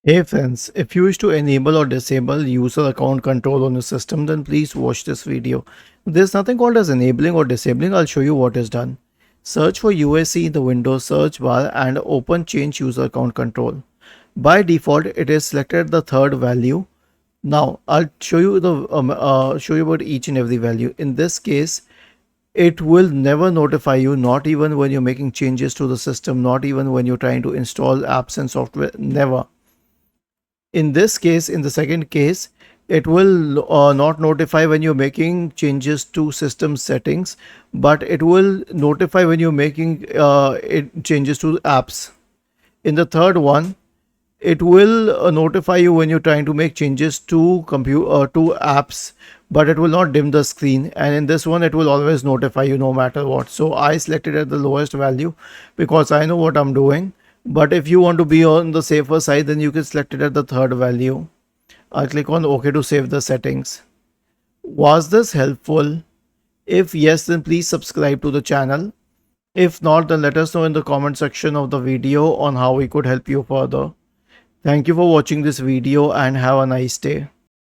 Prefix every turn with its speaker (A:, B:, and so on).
A: Hey friends, if you wish to enable or disable user account control on your system, then please watch this video. There's nothing called as enabling or disabling. I'll show you what is done. Search for UAC in the Windows search bar and open change user account control. By default, it is selected the third value. Now I'll show you about each and every value. In this case, it will never notify you, not even when you're making changes to the system, not even when you're trying to install apps and software. Never. In this case, in the second case, it will not notify when you're making changes to system settings, but it will notify when you're making changes to apps. In the third one, it will notify you when you're trying to make changes to to apps, but it will not dim the screen. And in this one, it will always notify you no matter what. So I selected at the lowest value because I know what I'm doing. But if you want to be on the safer side, then you can select it at the third value. I'll click on OK to save the settings. Was this helpful? If yes, then please subscribe to the channel. If not, then let us know in the comment section of the video on how we could help you further. Thank you for watching this video and have a nice day.